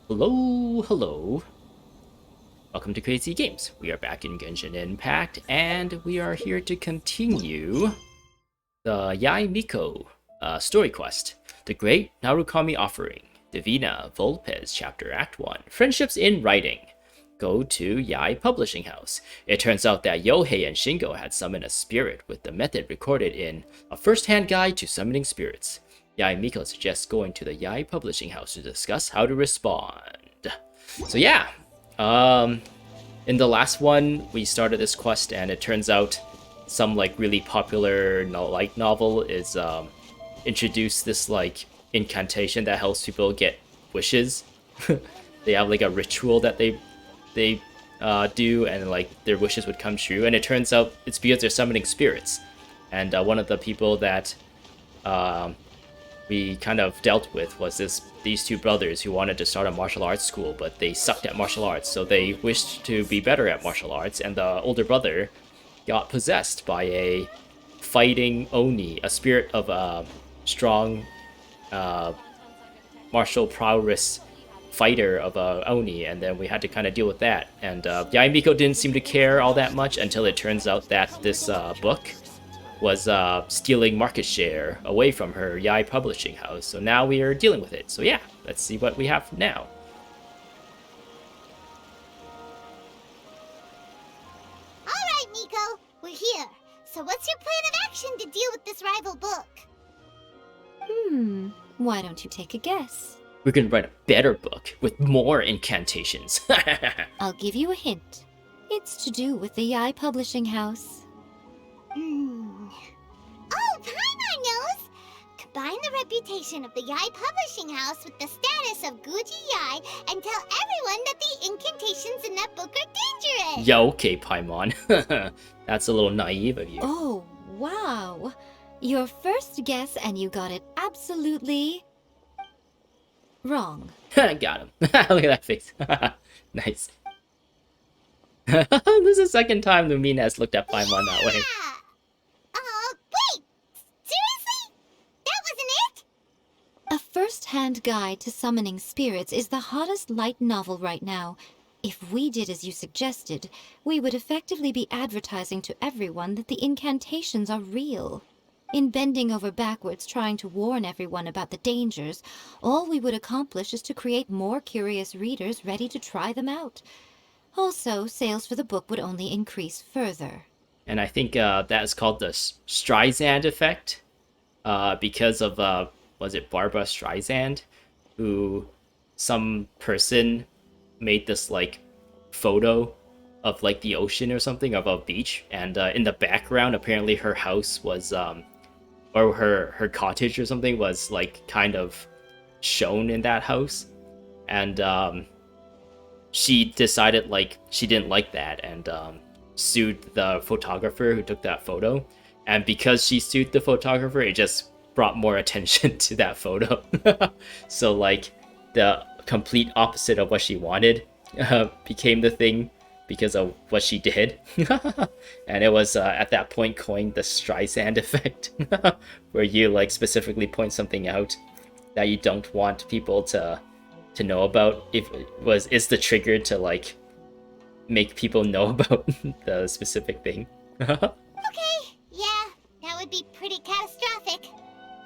Hello, hello. Welcome to Crazy Games. We are back in Genshin Impact, and we are here to continue the Yae Miko story quest, the Great Narukami Offering, Divina Vulpes, Chapter Act 1, Friendships in Writing. Go to Yae Publishing House. It turns out that Yohei and Shingo had summoned a spirit with the method recorded in A First-Hand Guide to Summoning Spirits. Yae Miko suggests going to the Yae Publishing House to discuss how to respond. So yeah, in the last one, we started this quest, and it turns out some like really popular light novel is introduced this like incantation that helps people get wishes. They have like a ritual that they do, and like their wishes would come true. And it turns out it's because they're summoning spirits. And one of the people that we kind of dealt with was these two brothers who wanted to start a martial arts school, but they sucked at martial arts, so they wished to be better at martial arts. And the older brother got possessed by a fighting oni, a spirit of a strong martial prowess fighter of a oni, and then we had to kind of deal with that. And Yae Miko didn't seem to care all that much until it turns out that this book was stealing market share away from her Yae Publishing House. So now we are dealing with it. So yeah, let's see what we have now. Alright, Miko, we're here. So what's your plan of action to deal with this rival book? Why don't you take a guess? We're gonna write a better book with more incantations. I'll give you a hint. It's to do with the Yae Publishing House. Oh, Paimon knows! Combine the reputation of the Yae Publishing House with the status of Guji Yae and tell everyone that the incantations in that book are dangerous! Yeah, okay, Paimon. That's a little naive of you. Oh, wow. Your first guess, and you got it absolutely wrong. Got him. Look at that face. Nice. This is the second time Lumine has looked at Paimon that way. Wait! Seriously? That wasn't it? A first-hand guide to summoning spirits is the hottest light novel right now. If we did as you suggested, we would effectively be advertising to everyone that the incantations are real. In bending over backwards trying to warn everyone about the dangers, all we would accomplish is to create more curious readers ready to try them out. Also, sales for the book would only increase further. And I think that is called the Streisand effect, because of, was it Barbara Streisand, who some person made this, like, photo of, like, the ocean or something, of a beach, and in the background, apparently her house was, or her cottage or something was, like, kind of shown in that house, and she decided, like, she didn't like that, and sued the photographer who took that photo. And because she sued the photographer, it just brought more attention to that photo. So, like, the complete opposite of what she wanted became the thing because of what she did. And it was at that point coined the Streisand effect, where you, like, specifically point something out that you don't want people to know about. Is the trigger to, like, make people know about the specific thing. Okay, yeah, that would be pretty catastrophic.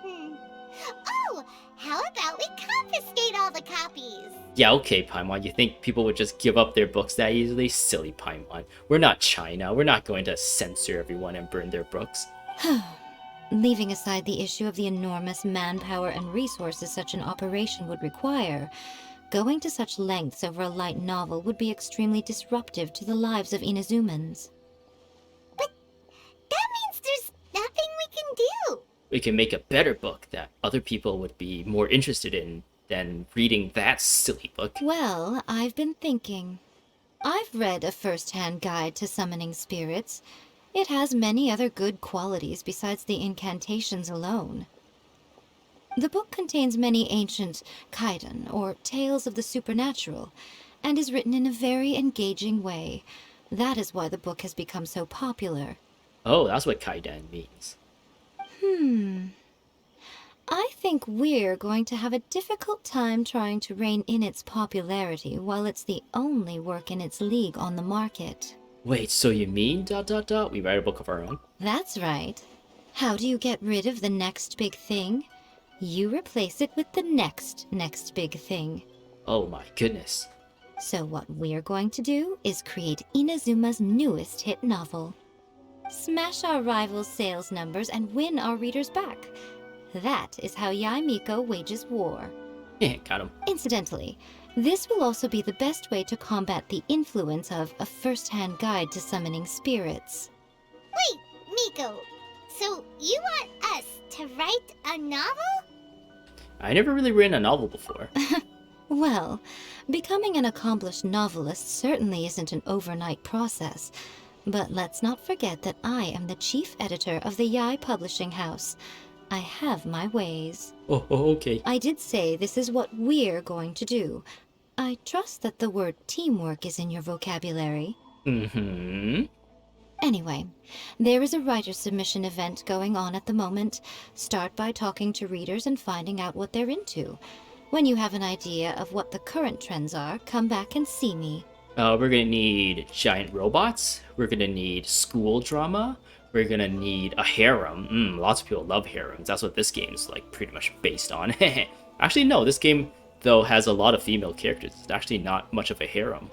Oh, how about we confiscate all the copies? Yeah, okay, Paimon. You think people would just give up their books that easily? Silly Paimon. We're not China. We're not going to censor everyone and burn their books. Leaving aside the issue of the enormous manpower and resources such an operation would require, going to such lengths over a light novel would be extremely disruptive to the lives of Inazumans. But that means there's nothing we can do. We can make a better book that other people would be more interested in than reading that silly book. Well, I've been thinking. I've read A First-Hand Guide to Summoning Spirits. It has many other good qualities besides the incantations alone. The book contains many ancient kaidan, or tales of the supernatural, and is written in a very engaging way. That is why the book has become so popular. Oh, that's what Kaidan means. I think we're going to have a difficult time trying to rein in its popularity while it's the only work in its league on the market. Wait, so you mean ... we write a book of our own? That's right. How do you get rid of the next big thing? You replace it with the next big thing. Oh my goodness. So what we're going to do is create Inazuma's newest hit novel. Smash our rivals' sales numbers and win our readers back. That is how Yae Miko wages war. Yeah, got him. Incidentally, this will also be the best way to combat the influence of a first-hand guide to summoning spirits. Wait, Miko. So you want us to write a novel? I never really written a novel before. Well, becoming an accomplished novelist certainly isn't an overnight process. But let's not forget that I am the chief editor of the Yae Publishing House. I have my ways. Oh, okay. I did say this is what we're going to do. I trust that the word teamwork is in your vocabulary. Mm-hmm. Anyway, there is a writer submission event going on at the moment. Start by talking to readers and finding out what they're into. When you have an idea of what the current trends are, come back and see me. We're gonna need giant robots. We're gonna need school drama. We're gonna need a harem. Lots of people love harems. That's what this game's like pretty much based on. Actually, no, this game though has a lot of female characters. It's actually not much of a harem.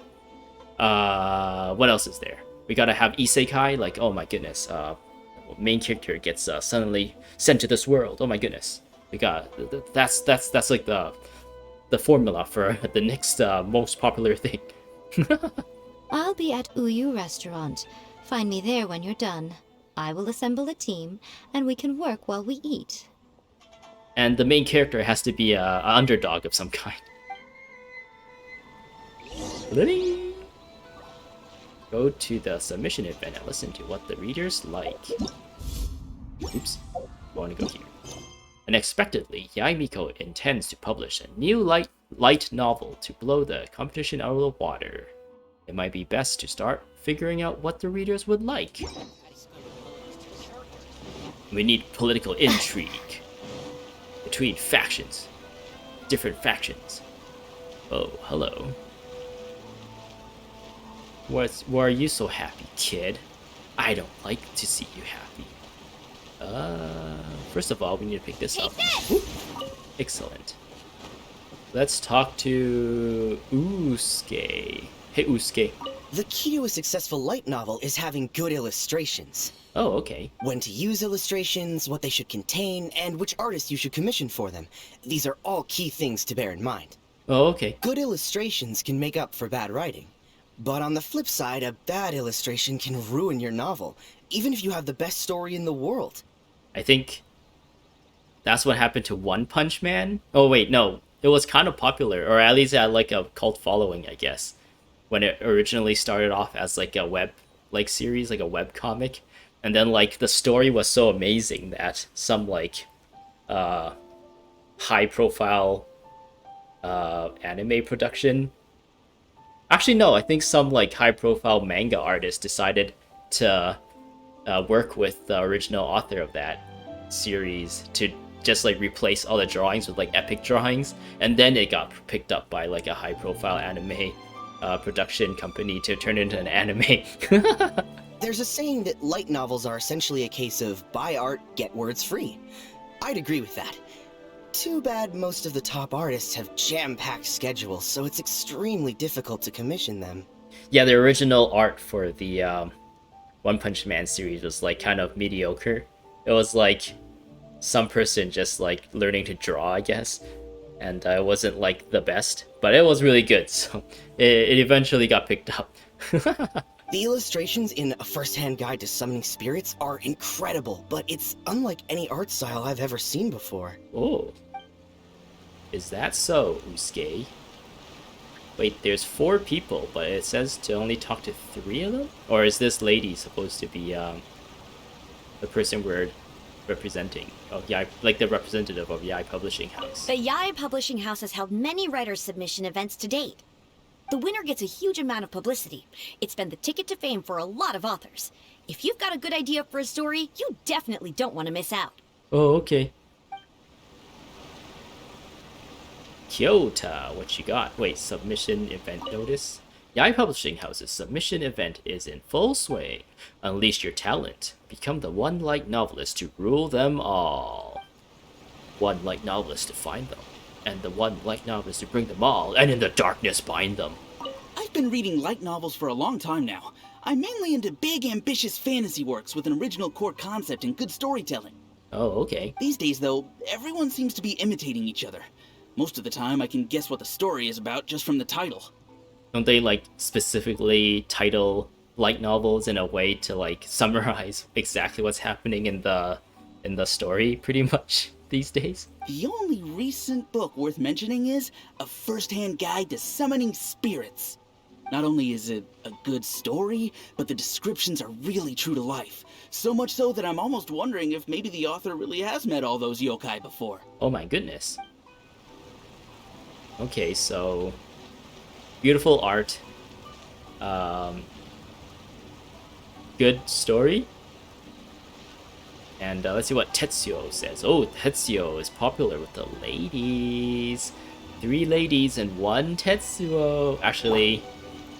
What else is there? We gotta have isekai. Like, oh my goodness. Main character gets suddenly sent to this world. Oh my goodness. We got that's like the formula for the next most popular thing. I'll be at Uyu Restaurant. Find me there when you're done. I will assemble a team, and we can work while we eat. And the main character has to be a underdog of some kind. Go to the submission event and listen to what the readers like. Oops, I want to go here. Unexpectedly, Yae Miko intends to publish a new light novel to blow the competition out of the water. It might be best to start figuring out what the readers would like. We need political intrigue between factions, different factions. Oh, hello. Why are you so happy, kid? I don't like to see you happy. First of all, we need to pick this up. Ooh, excellent. Let's talk to Usuke. Hey, Usuke. The key to a successful light novel is having good illustrations. Oh, okay. When to use illustrations, what they should contain, and which artist you should commission for them. These are all key things to bear in mind. Oh, okay. Good illustrations can make up for bad writing. But on the flip side, a bad illustration can ruin your novel, even if you have the best story in the world. I think that's what happened to One Punch Man. Oh, wait, no. It was kind of popular, or at least it had like a cult following, I guess. When it originally started off as like a web series, like a web comic. And then like the story was so amazing that some like high profile anime production. Actually no, I think some like high profile manga artist decided to work with the original author of that series to just like replace all the drawings with like epic drawings, and then it got picked up by like a high profile anime production company to turn into an anime. There's a saying that light novels are essentially a case of buy art, get words free. I'd agree with that. Too bad most of the top artists have jam-packed schedules, so it's extremely difficult to commission them. Yeah, the original art for the One Punch Man series was like kind of mediocre. It was like some person just like learning to draw, I guess. And it wasn't like the best, but it was really good, so it eventually got picked up. The illustrations in A First-Hand Guide to Summoning Spirits are incredible, but it's unlike any art style I've ever seen before. Oh. Is that so, Usuke? Wait, there's 4 people, but it says to only talk to 3 of them? Or is this lady supposed to be the person we're representing? Oh, Yae, like the representative of Yae Publishing House. The Yae Publishing House has held many writer submission events to date. The winner gets a huge amount of publicity. It's been the ticket to fame for a lot of authors. If you've got a good idea for a story, you definitely don't want to miss out. Oh, okay. Kyoto, what you got? Wait, submission event notice? Yae Publishing House's submission event is in full swing. Unleash your talent. Become the one light novelist to rule them all. One light novelist to find them, and the one light novelist to bring them all, and in the darkness bind them. I've been reading light novels for a long time now. I'm mainly into big, ambitious fantasy works with an original core concept and good storytelling. Oh, okay. These days, though, everyone seems to be imitating each other. Most of the time, I can guess what the story is about just from the title. Don't they, like, specifically title light novels in a way to, like, summarize exactly what's happening in the story, pretty much, these days? The only recent book worth mentioning is A First-Hand Guide to Summoning Spirits. Not only is it a good story, but the descriptions are really true to life. So much so that I'm almost wondering if maybe the author really has met all those yokai before. Oh my goodness. Okay, so beautiful art, good story, and let's see what Tetsuo says. Oh, Tetsuo is popular with the ladies. 3 ladies and 1 Tetsuo. Actually,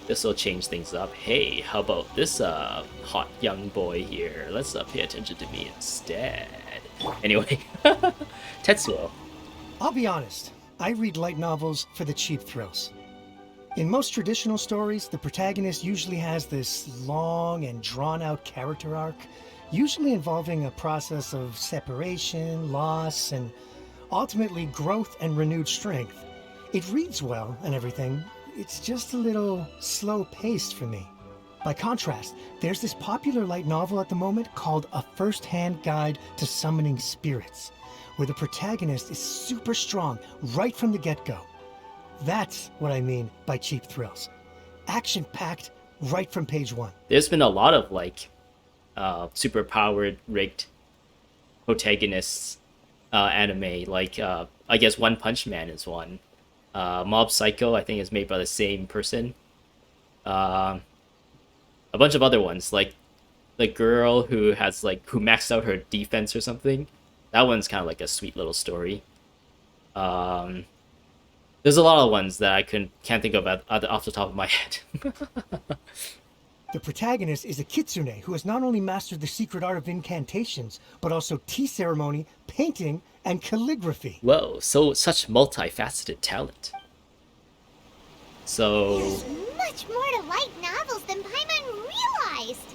this will change things up. Hey, how about this hot young boy here? Let's pay attention to me instead. Anyway, Tetsuo. I'll be honest, I read light novels for the cheap thrills. In most traditional stories, the protagonist usually has this long and drawn-out character arc, usually involving a process of separation, loss, and ultimately growth and renewed strength. It reads well and everything, it's just a little slow-paced for me. By contrast, there's this popular light novel at the moment called A First-Hand Guide to Summoning Spirits, where the protagonist is super strong right from the get-go. That's what I mean by cheap thrills. Action-packed right from page 1. There's been a lot of, like, super-powered, rigged protagonists anime. Like, I guess One Punch Man is one. Mob Psycho, I think, is made by the same person. A bunch of other ones, like the girl who has, like, who maxed out her defense or something. That one's kind of like a sweet little story. There's a lot of ones that I can't think of off the top of my head. The protagonist is a kitsune who has not only mastered the secret art of incantations, but also tea ceremony, painting, and calligraphy. Whoa, so such multifaceted talent. So... There's much more to light novels than Paimon realized.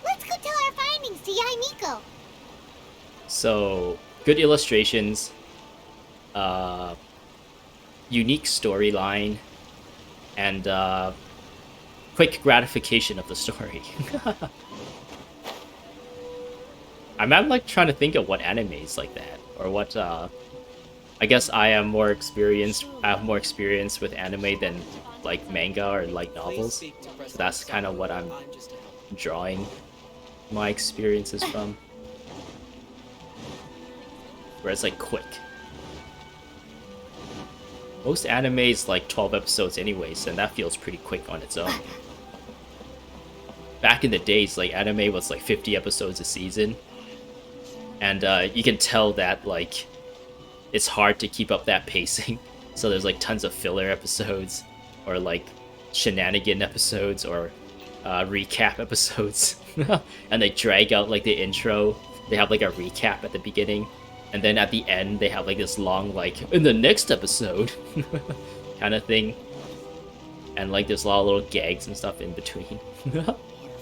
Let's go tell our findings to Yae Miko. So, good illustrations, unique storyline, and quick gratification of the story. I'm like trying to think of what animes like that, or what. I guess I have more experience with anime than like manga or like novels. So that's kind of what I'm drawing my experiences from. Where it's like quick. Most anime is like 12 episodes anyways, and that feels pretty quick on its own. Back in the days, like, anime was like 50 episodes a season, and you can tell that, like, it's hard to keep up that pacing. So there's like tons of filler episodes, or like shenanigan episodes, or recap episodes. And they drag out like the intro. They have like a recap at the beginning, and then at the end they have like this long, like, in the next episode kind of thing. And like there's a lot of little gags and stuff in between.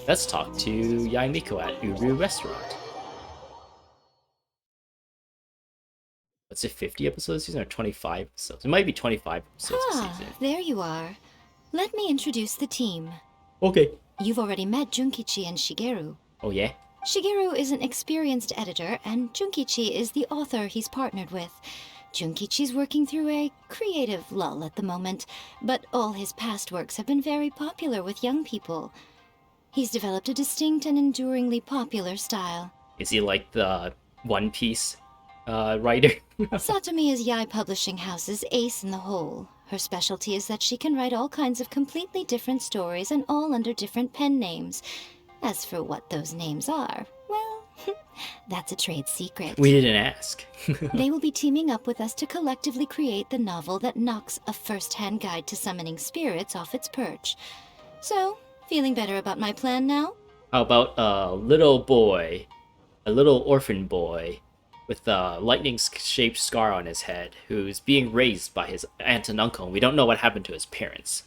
Let's talk to Yae Miko at Uru Restaurant. What's it, 50 episodes a season or 25 episodes? It might be 25 episodes a season. There you are. Let me introduce the team. Okay. You've already met Junkichi and Shigeru. Oh yeah? Shigeru is an experienced editor, and Junkichi is the author he's partnered with. Junkichi's working through a creative lull at the moment, but all his past works have been very popular with young people. He's developed a distinct and enduringly popular style. Is he like the One Piece writer? Satomi is Yae Publishing House's ace in the hole. Her specialty is that she can write all kinds of completely different stories and all under different pen names. As for what those names are, well, That's a trade secret. We didn't ask. They will be teaming up with us to collectively create the novel that knocks a first-hand guide to summoning spirits off its perch. So, feeling better about my plan now? How about a little boy, a little orphan boy, with a lightning-shaped scar on his head, who's being raised by his aunt and uncle, and we don't know what happened to his parents.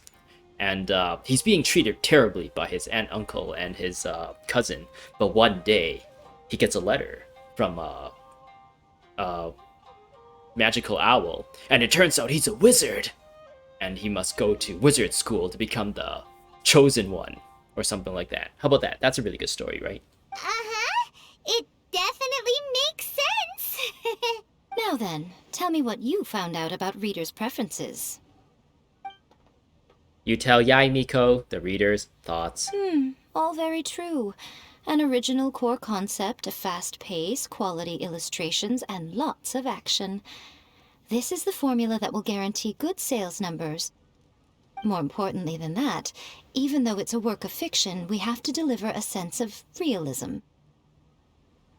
And he's being treated terribly by his aunt, uncle, and his cousin. But one day, he gets a letter from a magical owl, and it turns out he's a wizard, and he must go to wizard school to become the chosen one, or something like that. How about that? That's a really good story, right? Uh-huh. It definitely makes sense. Now then, tell me what you found out about readers' preferences. You tell Yae Miko, the reader's thoughts. All very true. An original core concept, a fast pace, quality illustrations, and lots of action. This is the formula that will guarantee good sales numbers. More importantly than that, even though it's a work of fiction, we have to deliver a sense of realism.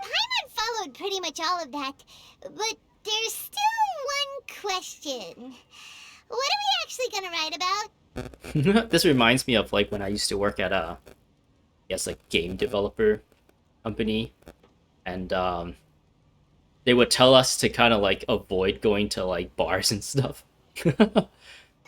Paimon followed pretty much all of that, but there's still one question. What are we actually gonna write about? This reminds me of like when I used to work at a, I guess, like game developer company, and they would tell us to kind of like avoid going to like bars and stuff.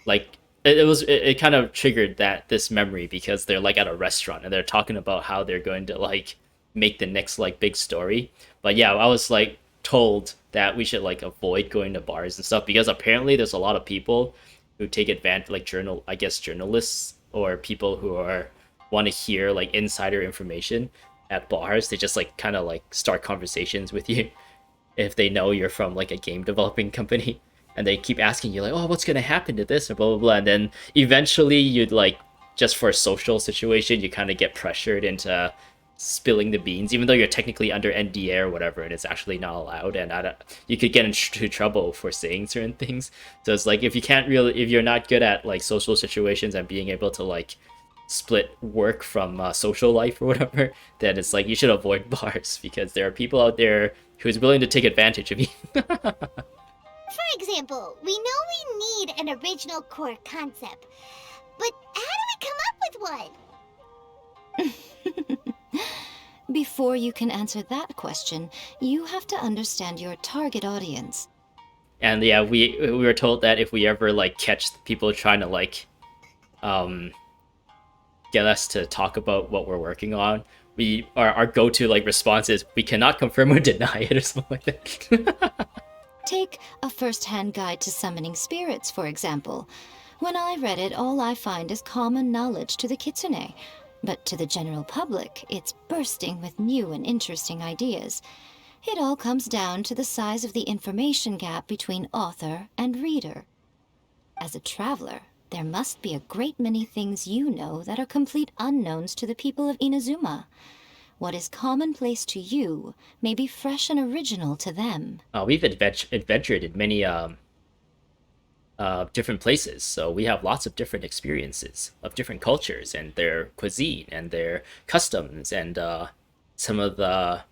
Like it kind of triggered this memory, because they're like at a restaurant and they're talking about how they're going to like make the next like big story. But yeah, I was like told that we should like avoid going to bars and stuff, because apparently there's a lot of people who take advantage, like journalists or people who want to hear like insider information at bars. They just like kind of like start conversations with you if they know you're from like a game developing company, and they keep asking you like, oh, what's gonna happen to this, or blah blah blah, and then eventually you'd like, just for a social situation, you kind of get pressured into spilling the beans, even though you're technically under NDA or whatever, and it's actually not allowed, and you could get into trouble for saying certain things. So it's like, if you're not good at like social situations and being able to like split work from social life or whatever, then it's like you should avoid bars, because there are people out there who's willing to take advantage of you. For example, we know we need an original core concept, but how do we come up with one? Before you can answer that question, you have to understand your target audience. And yeah, we were told that if we ever like catch people trying to like get us to talk about what we're working on, our go-to like response is, we cannot confirm or deny it, or something like that. Take a first-hand guide to summoning spirits, for example. When I read it, all I find is common knowledge to the kitsune. But to the general public, it's bursting with new and interesting ideas. It all comes down to the size of the information gap between author and reader. As a traveler, there must be a great many things you know that are complete unknowns to the people of Inazuma. What is commonplace to you may be fresh and original to them. We've adventured in many different places, so we have lots of different experiences of different cultures and their cuisine and their customs, and some of the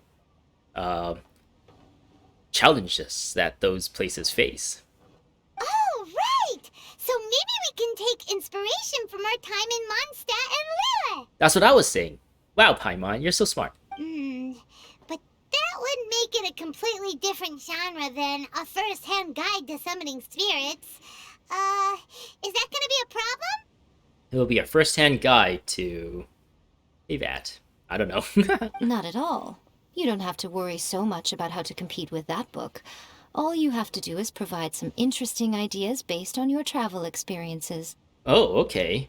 challenges that those places face. Oh, right! So maybe we can take inspiration from our time in Mondstadt and Lille. That's what I was saying. Wow, Paimon, you're so smart. But that would make it a completely different genre than a first-hand guide to summoning spirits. Is that gonna be a problem? It will be a first-hand guide to that. I don't know. Not at all. You don't have to worry so much about how to compete with that book. All you have to do is provide some interesting ideas based on your travel experiences. Oh, okay.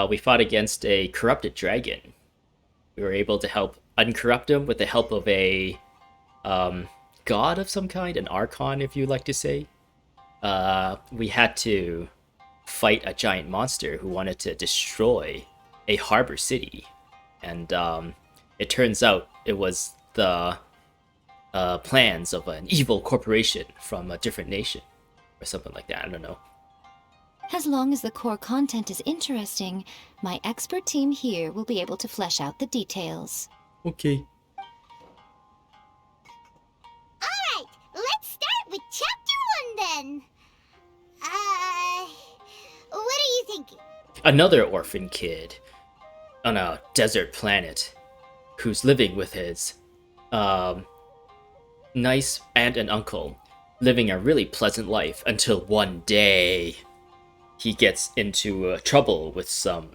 We fought against a corrupted dragon. We were able to help uncorrupt him with the help of a god of some kind, an archon, if you like to say. We had to fight a giant monster who wanted to destroy a harbor city. And it turns out it was the plans of an evil corporation from a different nation, or something like that. I don't know. As long as the core content is interesting, my expert team here will be able to flesh out the details. Okay. thinking. Another orphan kid on a desert planet who's living with his nice aunt and uncle, living a really pleasant life until one day he gets into trouble with some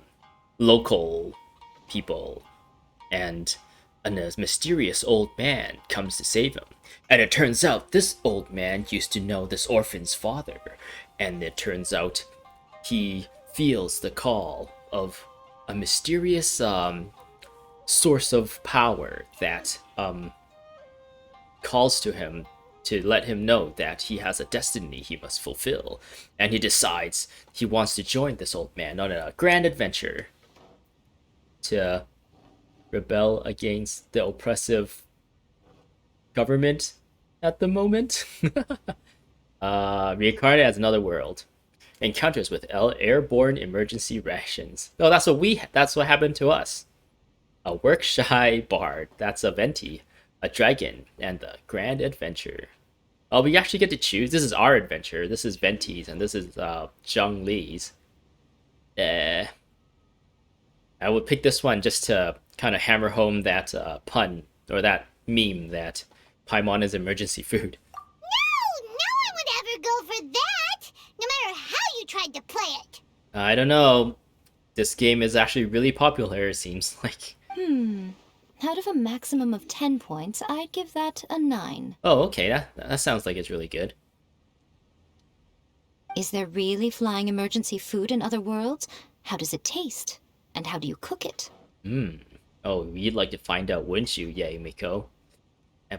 local people, and a mysterious old man comes to save him. And it turns out this old man used to know this orphan's father, and it turns out he feels the call of a mysterious source of power that calls to him to let him know that he has a destiny he must fulfill. And he decides he wants to join this old man on a grand adventure to rebel against the oppressive government at the moment. Reincarnate as another world. Encounters with airborne emergency rations. Oh, that's what happened to us. A work-shy bard, that's a venti, a dragon, and the grand adventure. Oh, we actually get to choose. This is our adventure. This is Venti's, and this is Zhang Li's. I would pick this one just to kind of hammer home that pun, or that meme that Paimon is emergency food. No one would ever go for that, no matter how you tried to play it. I don't know. This game is actually really popular, it seems like. Out of a maximum of 10 points, I'd give that a 9. Oh, okay. That sounds like it's really good. Is there really flying emergency food in other worlds? How does it taste? And how do you cook it? Oh, you'd like to find out, wouldn't you, Yae Miko?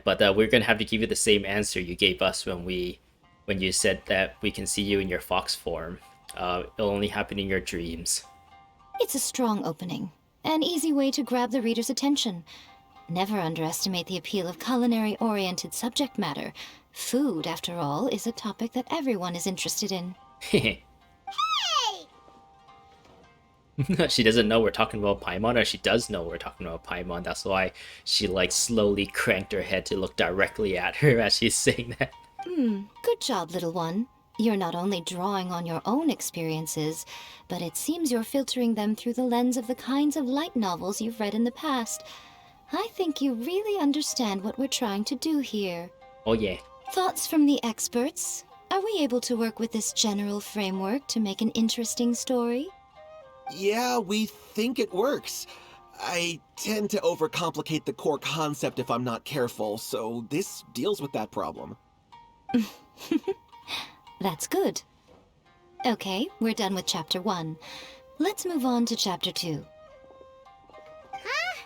But we're gonna have to give you the same answer you gave us when you said that we can see you in your fox form. It'll only happen in your dreams. It's a strong opening. An easy way to grab the reader's attention. Never underestimate the appeal of culinary-oriented subject matter. Food, after all, is a topic that everyone is interested in. Hey! She doesn't know we're talking about Paimon, or she does know we're talking about Paimon. That's why she slowly cranked her head to look directly at her as she's saying that. Good job, little one. You're not only drawing on your own experiences, but it seems you're filtering them through the lens of the kinds of light novels you've read in the past. I think you really understand what we're trying to do here. Oh yeah. Thoughts from the experts? Are we able to work with this general framework to make an interesting story? Yeah, we think it works. I tend to overcomplicate the core concept if I'm not careful, so this deals with that problem. That's good. Okay, we're done with Chapter 1. Let's move on to Chapter 2. Huh?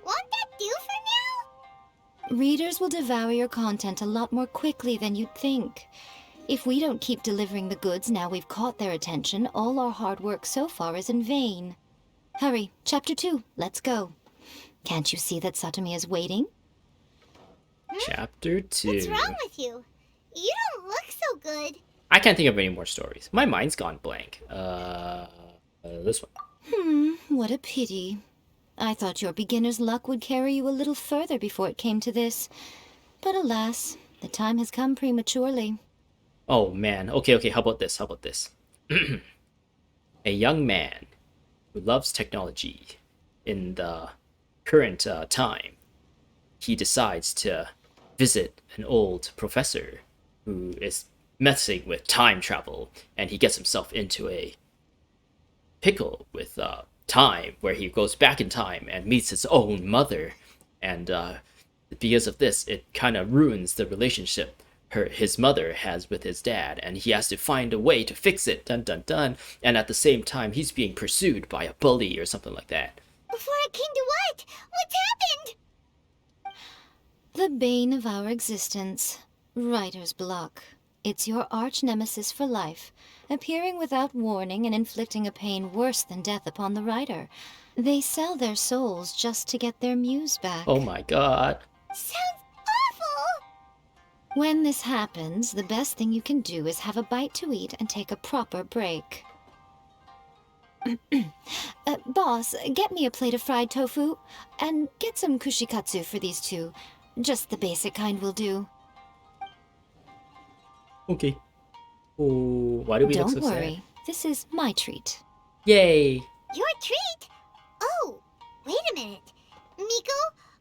Won't that do for now? Readers will devour your content a lot more quickly than you'd think. If we don't keep delivering the goods now we've caught their attention, all our hard work so far is in vain. Hurry, Chapter 2, let's go. Can't you see that Satomi is waiting? Chapter 2. What's wrong with you? You don't look so good. I can't think of any more stories. My mind's gone blank. This one. What a pity. I thought your beginner's luck would carry you a little further before it came to this. But alas, the time has come prematurely. Oh man. Okay, how about this? A young man who loves technology in the current time. He decides to visit an old professor who is messing with time travel, and he gets himself into a pickle with time, where he goes back in time and meets his own mother, and because of this, it kind of ruins the relationship his mother has with his dad, and he has to find a way to fix it, dun dun dun, and at the same time, he's being pursued by a bully or something like that. Before it came to what? What's happened? The bane of our existence. Writer's block. It's your arch-nemesis for life, appearing without warning and inflicting a pain worse than death upon the writer. They sell their souls just to get their muse back. Oh my god. Sounds awful! When this happens, the best thing you can do is have a bite to eat and take a proper break. Boss, get me a plate of fried tofu, and get some kushikatsu for these two. Just the basic kind will do. Okay. Oh, why do we look so Don't worry, sad? this is my treat. Yay! Your treat? Oh, wait a minute. Miko,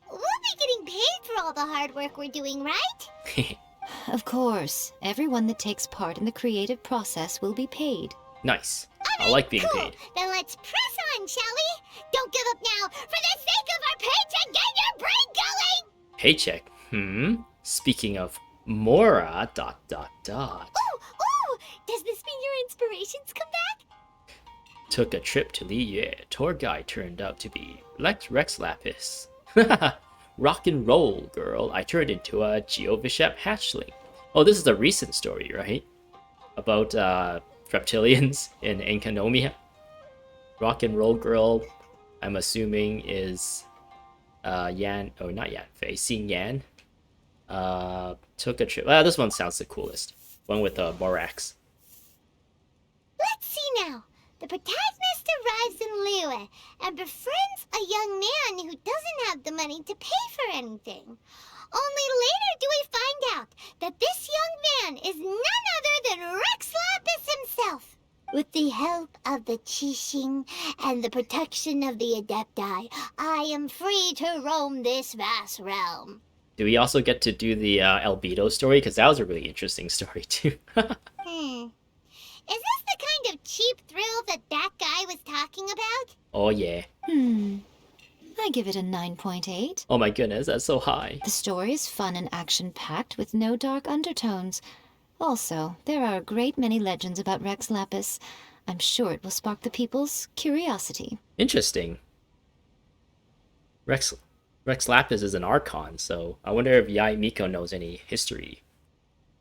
we'll be getting paid for all the hard work we're doing, right? Of course, everyone that takes part in the creative process will be paid. Nice. I like being Cool. paid. Then let's press on, shall we? Don't give up now. For the sake of our paycheck, get your brain going! Paycheck? Speaking of Mora, ... Ooh! Does this mean your inspirations come back? Took a trip to Liyue. Tour guide turned out to be Rex Lapis. Rock and roll, girl. I turned into a Geovishep hatchling. Oh, this is a recent story, right? About reptilians in Enkanomia. Rock and roll girl, I'm assuming is Yan, oh not Yan Fei, Xing Yan. Took a trip. This one sounds the coolest. One with Morax. Let's see now. The protagonist arrives in Liyue and befriends a young man who doesn't have the money to pay for anything. Only later do we find out that this young man is none other than Rex Lapis himself. With the help of the Qixing and the protection of the Adepti, I am free to roam this vast realm. Do we also get to do the Albedo story? Because that was a really interesting story too. Is this the kind of cheap thrill that guy was talking about? Oh yeah. I give it a 9.8. Oh my goodness, that's so high. The story is fun and action-packed with no dark undertones. Also, there are a great many legends about Rex Lapis. I'm sure it will spark the people's curiosity. Interesting. Rex Lapis is an Archon, so I wonder if Yae Miko knows any history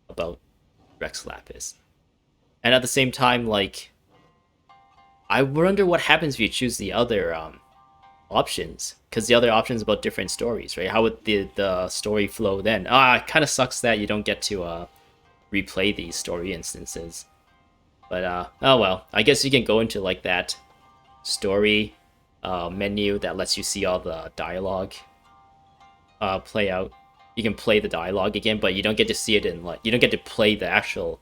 about Rex Lapis. And at the same time, like, I wonder what happens if you choose the other options, because the other options about different stories, right? How would the story flow then? It kind of sucks that you don't get to replay these story instances. But oh well, I guess you can go into like that story menu that lets you see all the dialogue play out. You can play the dialogue again, but you don't get to see it in, like, you don't get to play the actual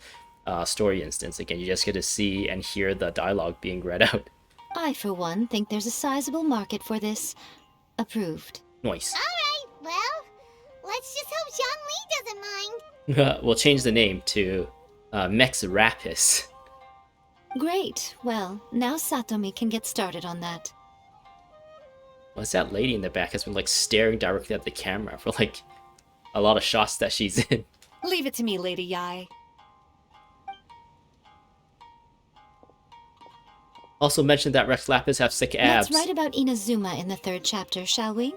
story instance again. You just get to see and hear the dialogue being read out. I, for one, think there's a sizable market for this. Approved. Nice. Alright, well, let's just hope Jean Lee doesn't mind. We'll change the name to Mex Rapis. Great. Well, now Satomi can get started on that. What's that lady in the back has been like staring directly at the camera for like a lot of shots that she's in. Leave it to me, Lady Yae. Also mentioned that Rex Lapis have sick abs. Let's write about Inazuma in the 3rd chapter, shall we?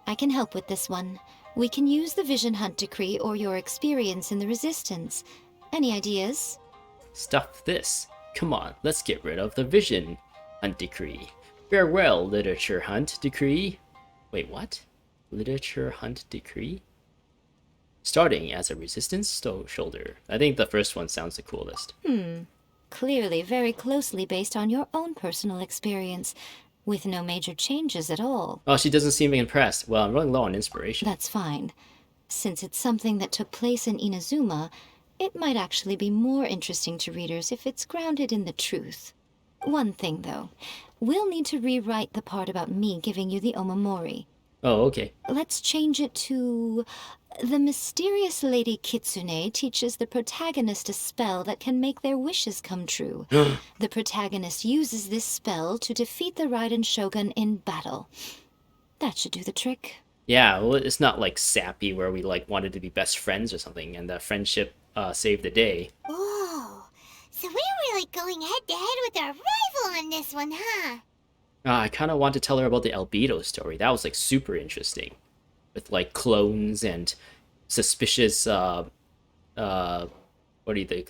I can help with this one. We can use the Vision Hunt Decree or your experience in the Resistance. Any ideas? Stuff this. Come on, let's get rid of the Vision Hunt Decree. Farewell, Literature Hunt Decree. Wait, what? Literature Hunt Decree? Starting as a Resistance shoulder. I think the first one sounds the coolest. Clearly very closely based on your own personal experience, with no major changes at all. Oh, she doesn't seem impressed. Well, I'm running low on inspiration. That's fine. Since it's something that took place in Inazuma, it might actually be more interesting to readers if it's grounded in the truth. One thing, though. We'll need to rewrite the part about me giving you the Omamori. Oh, okay. Let's change it to... The mysterious Lady Kitsune teaches the protagonist a spell that can make their wishes come true. The protagonist uses this spell to defeat the Raiden Shogun in battle. That should do the trick. Yeah, well, it's not like sappy where we like wanted to be best friends or something and the friendship saved the day. Whoa, so we're really going head-to-head with our rival on this one, huh? I kind of want to tell her about the Albedo story. That was like super interesting. With like clones and suspicious, what do you think?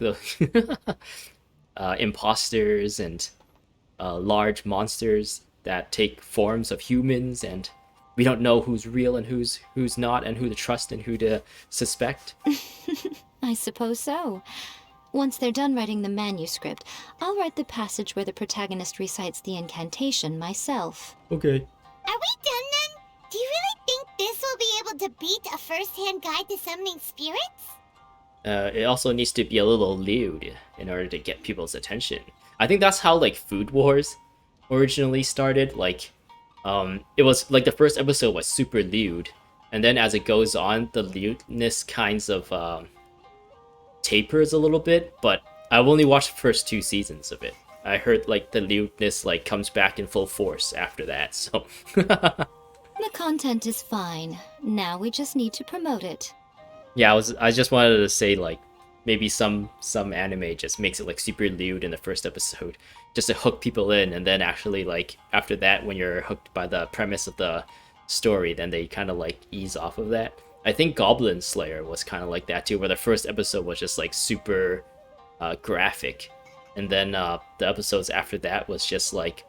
Imposters and large monsters that take forms of humans, and we don't know who's real and who's not, and who to trust and who to suspect. I suppose so. Once they're done writing the manuscript, I'll write the passage where the protagonist recites the incantation myself. Okay. Are we done then? Do you really think this will be able to beat a first-hand guide to summoning spirits? It also needs to be a little lewd in order to get people's attention. I think that's how like Food Wars originally started. Like, it was like the first episode was super lewd, and then as it goes on, the lewdness kinds of tapers a little bit. But I've only watched the first 2 seasons of it. I heard like the lewdness like comes back in full force after that. So The content is fine. Now we just need to promote it. yeah, I just wanted to say like maybe some anime just makes it like super lewd in the first episode just to hook people in, and then actually like after that when you're hooked by the premise of the story, then they kind of like ease off of that. I think Goblin Slayer was kind of like that too, where the first episode was just like super graphic, and then the episodes after that was just like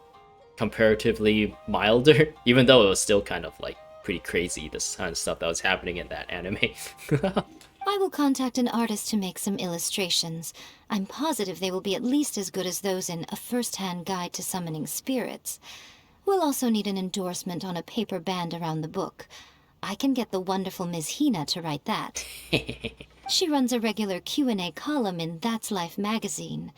comparatively milder, even though it was still kind of like pretty crazy, this kind of stuff that was happening in that anime. I will contact an artist to make some illustrations. I'm positive they will be at least as good as those in A First-Hand Guide to Summoning Spirits. We'll also need an endorsement on a paper band around the book. I can get the wonderful Ms. Hina to write that. She runs a regular Q&A column in That's Life magazine.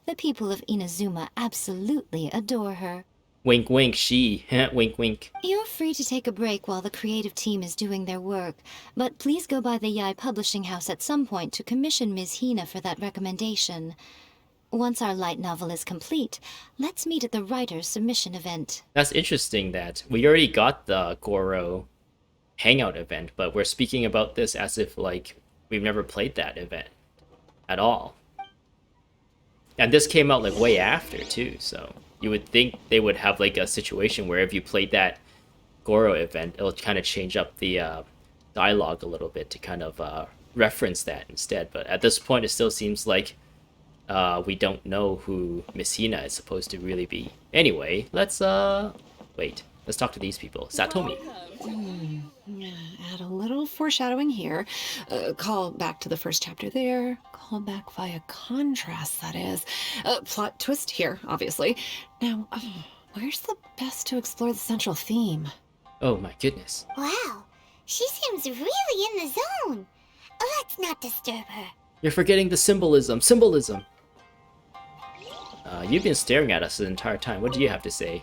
The people of Inazuma absolutely adore her. Wink wink, she. Wink wink. You're free to take a break while the creative team is doing their work, but please go by the Yae Publishing House at some point to commission Ms. Hina for that recommendation. Once our light novel is complete, let's meet at the writer's submission event. That's interesting that we already got the Goro hangout event, but we're speaking about this as if like we've never played that event at all. And this came out like way after too, so you would think they would have like a situation where if you played that Goro event, it'll kind of change up the dialogue a little bit to kind of reference that instead. But at this point, it still seems like we don't know who Miss Hina is supposed to really be. Anyway, let's wait. Let's talk to these people. Satomi. Add a little foreshadowing here. Call back to the first chapter there. Call back via contrast, that is. Plot twist here, obviously. Now, where's the best to explore the central theme? Oh my goodness. Wow, she seems really in the zone. Let's not disturb her. You're forgetting the symbolism. Symbolism. You've been staring at us the entire time. What do you have to say?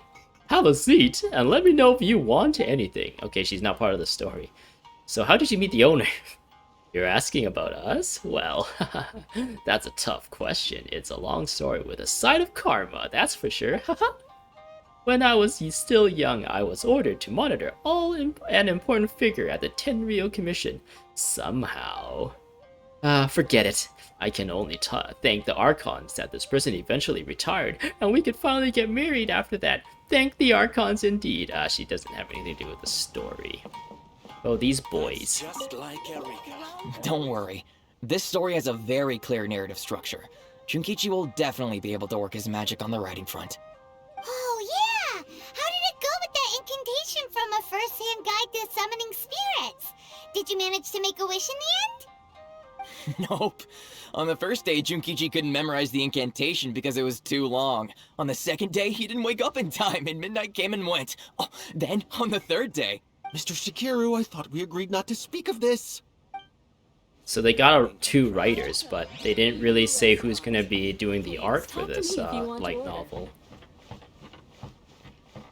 Have a seat and let me know if you want anything. Okay, she's not part of the story. So how did you meet the owner? You're asking about us? Well, that's a tough question. It's a long story with a side of karma, that's for sure. When I was still young, I was ordered to monitor an important figure at the Tenryou Commission. Somehow. Forget it. I can only thank the Archons that this person eventually retired, and we could finally get married after that. Thank the Archons indeed. She doesn't have anything to do with the story. Oh, these boys. Just like Eureka. Don't worry. This story has a very clear narrative structure. Junkichi will definitely be able to work his magic on the writing front. Oh, yeah! How did it go with that incantation from A First-Hand Guide to Summoning Spirits? Did you manage to make a wish in the end? Nope. On the first day, Junkichi couldn't memorize the incantation because it was too long. On the second day, he didn't wake up in time and midnight came and went. Oh, then, on the third day... Mr. Shikiru, I thought we agreed not to speak of this. So they got 2 writers, but they didn't really say who's going to be doing the art for this light novel.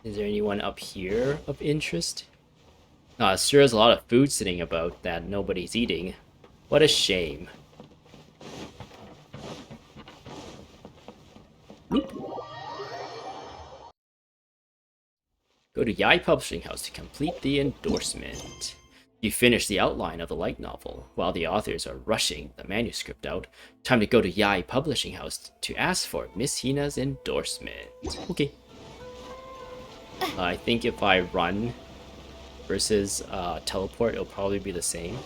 Is there anyone up here of interest? Sure is a lot of food sitting about that nobody's eating. What a shame. Whoop. Go to Yae Publishing House to complete the endorsement. You finish the outline of the light novel. While the authors are rushing the manuscript out, time to go to Yae Publishing House to ask for Miss Hina's endorsement. Okay. I think if I run versus teleport, it'll probably be the same.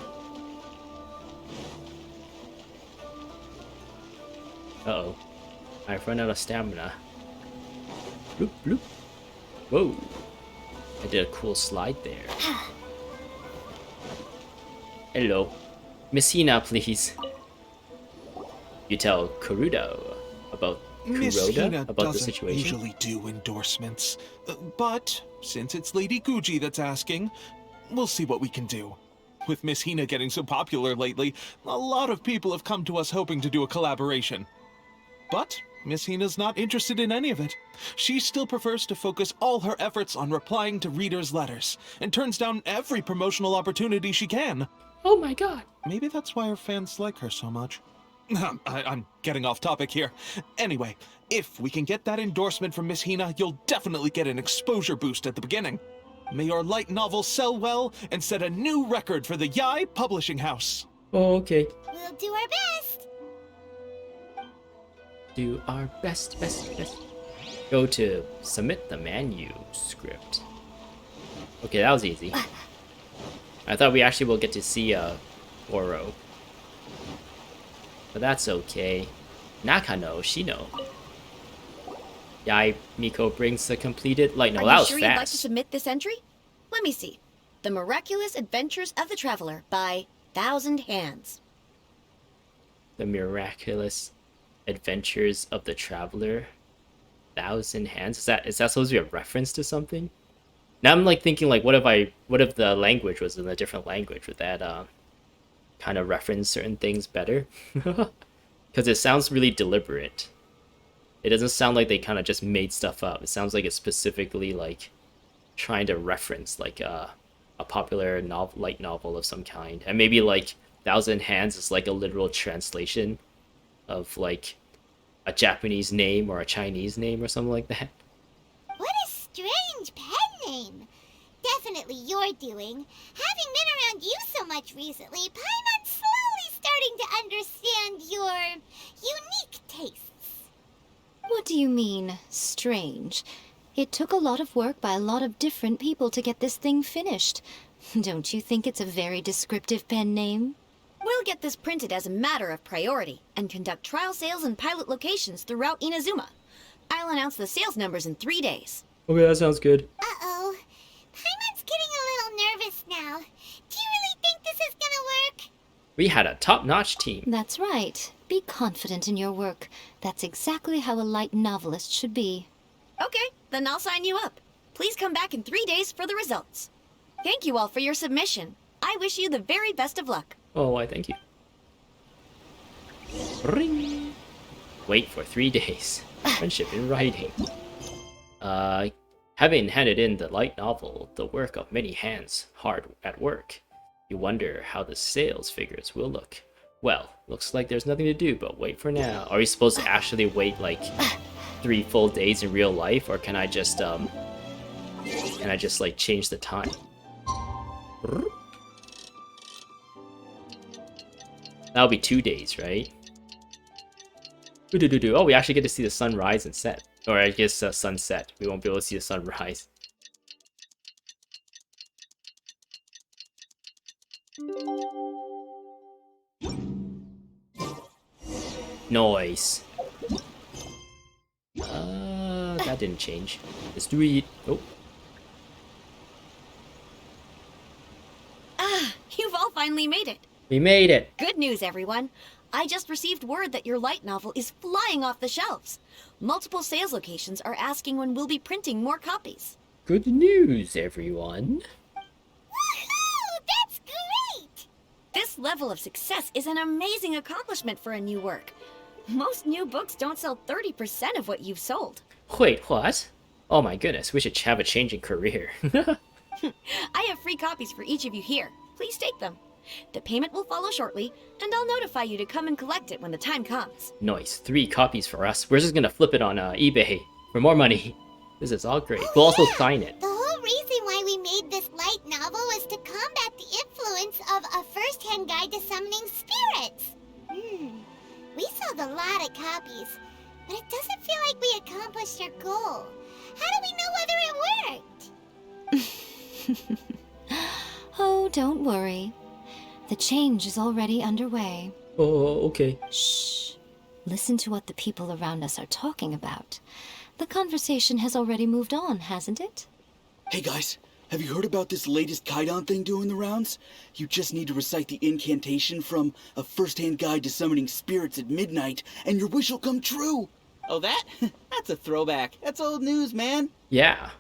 Uh-oh. I've run out of stamina. Bloop, bloop. Whoa. I did a cool slide there. Hello. Miss Hina, please. You tell Kuroda about the situation. Usually do endorsements, but since it's Lady Guji that's asking, we'll see what we can do. With Miss Hina getting so popular lately, a lot of people have come to us hoping to do a collaboration. But Miss Hina's not interested in any of it. She still prefers to focus all her efforts on replying to readers' letters, and turns down every promotional opportunity she can. Oh my god. Maybe that's why her fans like her so much. I'm getting off topic here. Anyway, if we can get that endorsement from Miss Hina, you'll definitely get an exposure boost at the beginning. May your light novel sell well and set a new record for the Yae Publishing House. Oh, okay. We'll do our best. Do our best. Go to submit the manuscript. Okay, that was easy. I thought we actually will get to see Oro. But that's okay. Nakano, Shino. Yae Miko brings the completed light novel. That was Are you sure you'd like to fast. submit this entry? Let me see. The Miraculous Adventures of the Traveler by 1,000 Hands. The Miraculous Adventures of the Traveler. 1,000 Hands. Is that supposed to be a reference to something? Now I'm like thinking like what if the language was in a different language? Would that kind of reference certain things better? Because it sounds really deliberate. It doesn't sound like they kind of just made stuff up. It sounds like it's specifically like trying to reference like a popular light novel of some kind, and maybe like 1,000 Hands is like a literal translation of like a Japanese name or a Chinese name or something like that. What a strange pen name. Definitely your doing. Having been around you so much recently, Paimon's slowly starting to understand your unique tastes. What do you mean, strange? It took a lot of work by a lot of different people to get this thing finished. Don't you think it's a very descriptive pen name? We'll get this printed as a matter of priority and conduct trial sales in pilot locations throughout Inazuma. I'll announce the sales numbers in 3 days. Okay, that sounds good. Uh-oh. Paimon's getting a little nervous now. Do you really think this is gonna work? We had a top-notch team. That's right. Be confident in your work. That's exactly how a light novelist should be. Okay, then I'll sign you up. Please come back in 3 days for the results. Thank you all for your submission. I wish you the very best of luck. Oh, why, thank you. Ring. Wait for 3 days. Friendship in writing. Having handed in the light novel, the work of many hands hard at work, you wonder how the sales figures will look. Well, looks like there's nothing to do but wait for now. Are we supposed to actually wait like 3 full days in real life, or can I just like change the time? That'll be 2 days, right? Oh, we actually get to see the sunrise and set. Or I guess sunset. We won't be able to see the sunrise. Noise. That didn't change. Let's do it. Oh. Ah, you've all finally made it. We made it. Good news, everyone. I just received word that your light novel is flying off the shelves. Multiple sales locations are asking when we'll be printing more copies. Good news, everyone. Woohoo! That's great! This level of success is an amazing accomplishment for a new work. Most new books don't sell 30% of what you've sold. Wait, what? Oh my goodness, we should have a changing career. I have free copies for each of you here. Please take them. The payment will follow shortly, and I'll notify you to come and collect it when the time comes. Nice, 3 copies for us. We're just gonna flip it on eBay for more money. This is all great. We'll also sign it. The whole reason why we made this light novel was to combat the influence of a first-hand guide to summoning spirits. We sold a lot of copies, but it doesn't feel like we accomplished our goal. How do we know whether it worked? Oh, don't worry. The change is already underway. Oh, okay. Shh. Listen to what the people around us are talking about. The conversation has already moved on, hasn't it? Hey guys, have you heard about this latest Kaidan thing doing the rounds? You just need to recite the incantation from A First-Hand Guide to Summoning Spirits at Midnight, and your wish will come true! Oh, that? That's a throwback. That's old news, man. Yeah.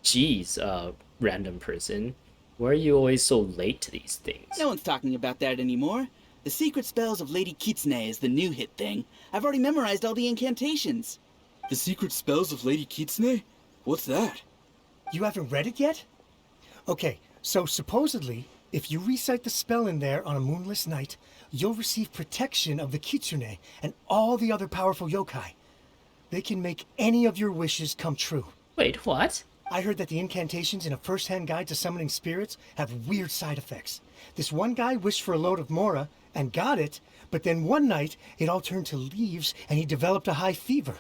Jeez, random person. Why are you always so late to these things? No one's talking about that anymore. The secret spells of Lady Kitsune is the new hit thing. I've already memorized all the incantations. The secret spells of Lady Kitsune? What's that? You haven't read it yet? Okay, so supposedly, if you recite the spell in there on a moonless night, you'll receive protection of the Kitsune and all the other powerful yokai. They can make any of your wishes come true. Wait, what? I heard that the incantations in a first-hand guide to summoning spirits have weird side effects. This one guy wished for a load of Mora and got it, but then one night it all turned to leaves and he developed a high fever.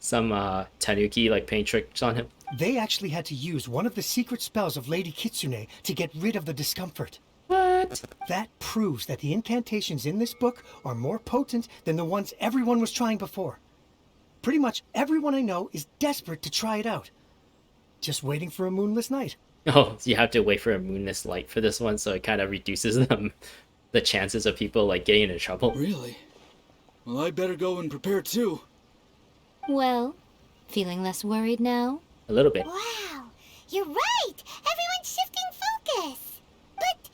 Some Tanuki like playing tricks on him. They actually had to use one of the secret spells of Lady Kitsune to get rid of the discomfort. What? That proves that the incantations in this book are more potent than the ones everyone was trying before. Pretty much everyone I know is desperate to try it out. Just waiting for a moonless night. Oh, so you have to wait for a moonless light for this one, so it kind of reduces the chances of people like getting into trouble. Really? Well, I better go and prepare too. Well, feeling less worried now? A little bit. Wow, you're right! Everyone's shifting focus! But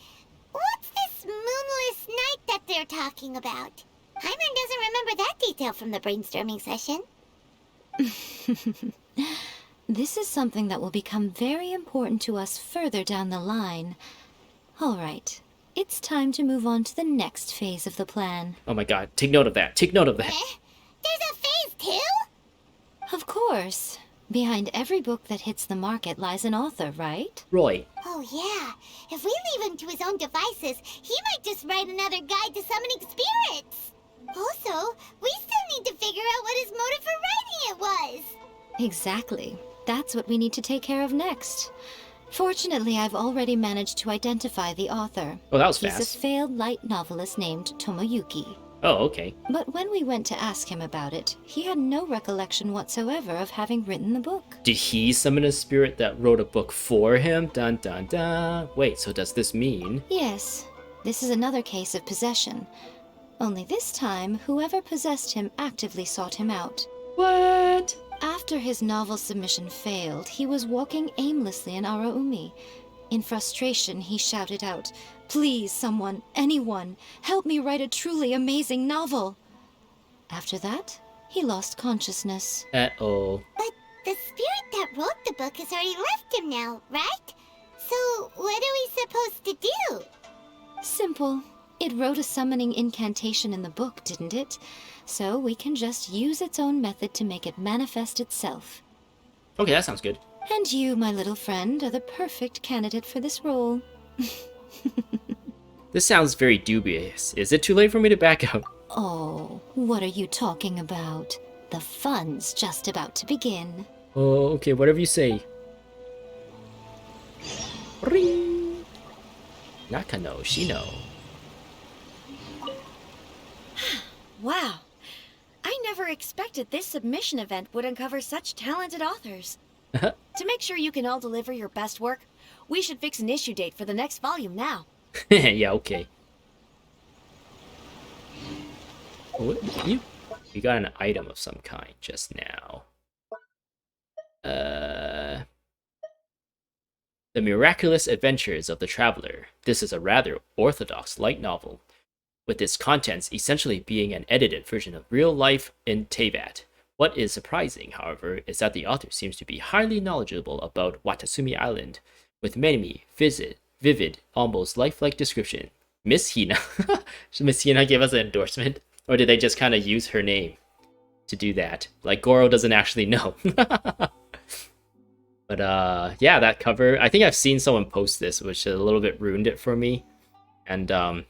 what's this moonless night that they're talking about? Paimon doesn't remember that detail from the brainstorming session. This is something that will become very important to us further down the line. All right, it's time to move on to the next phase of the plan. Oh my god, take note of that. Take note of that. There's a phase 2? Of course. Behind every book that hits the market lies an author, right? Roy. Oh yeah, if we leave him to his own devices, he might just write another guide to summoning spirits. Also, we still need to figure out what his motive for writing it was. Exactly. That's what we need to take care of next. Fortunately, I've already managed to identify the author. Oh, that was He's fast. a failed light novelist named Tomoyuki. Oh, okay. But when we went to ask him about it, he had no recollection whatsoever of having written the book. Did he summon a spirit that wrote a book for him? Dun dun dun. Wait, so does this mean? Yes, this is another case of possession. Only this time, whoever possessed him actively sought him out. What? After his novel submission failed, he was walking aimlessly in Araumi. In frustration, he shouted out, "Please, someone, anyone, help me write a truly amazing novel." After that, he lost consciousness. Uh-oh. But the spirit that wrote the book has already left him now, right? So what are we supposed to do? Simple. It wrote a summoning incantation in the book, didn't it? So we can just use its own method to make it manifest itself. Okay, that sounds good. And you, my little friend, are the perfect candidate for this role. This sounds very dubious. Is it too late for me to back out? Oh, what are you talking about? The fun's just about to begin. Oh, okay, whatever you say. Ring! Nakano, Shino. Wow. I never expected this submission event would uncover such talented authors. To make sure you can all deliver your best work, we should fix an issue date for the next volume now. Yeah, okay. Oh, you got an item of some kind just now. The Miraculous Adventures of the Traveler. This is a rather orthodox light novel, with its contents essentially being an edited version of real life in Teyvat. What is surprising, however, is that the author seems to be highly knowledgeable about Watasumi Island, with many vivid, almost lifelike description. Miss Hina. Should Miss Hina give us an endorsement? Or did they just kind of use her name to do that? Like, Goro doesn't actually know. But, yeah, that cover. I think I've seen someone post this, which a little bit ruined it for me. And,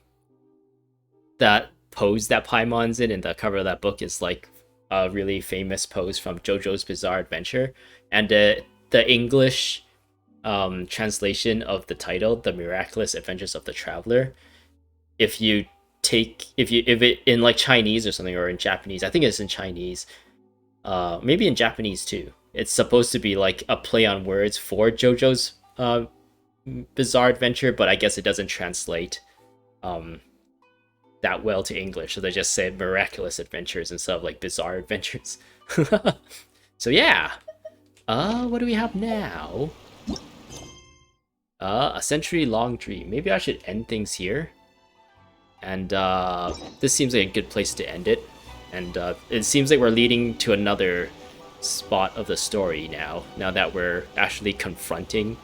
that pose that Paimon's in the cover of that book is, like, a really famous pose from JoJo's Bizarre Adventure. And, the English translation of the title, The Miraculous Adventures of the Traveler, if it in like Chinese or something, or in Japanese, I think it's in Chinese, maybe in Japanese too, it's supposed to be like a play on words for JoJo's Bizarre Adventure, but I guess it doesn't translate that well to English, so they just say Miraculous Adventures instead of like Bizarre Adventures. So yeah, what do we have now? A century-long dream. Maybe I should end things here. And this seems like a good place to end it. And it seems like we're leading to another spot of the story now that we're actually confronting.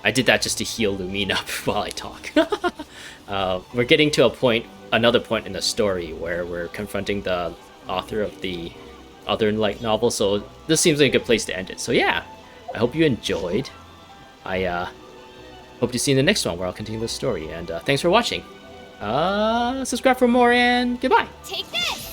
I did that just to heal Lumine up while I talk. We're getting to another point in the story where we're confronting the author of the other light novel, so this seems like a good place to end it. So yeah, I hope you enjoyed. I hope to see you in the next one where I'll continue the story, and thanks for watching. Subscribe for more, and goodbye! Take this!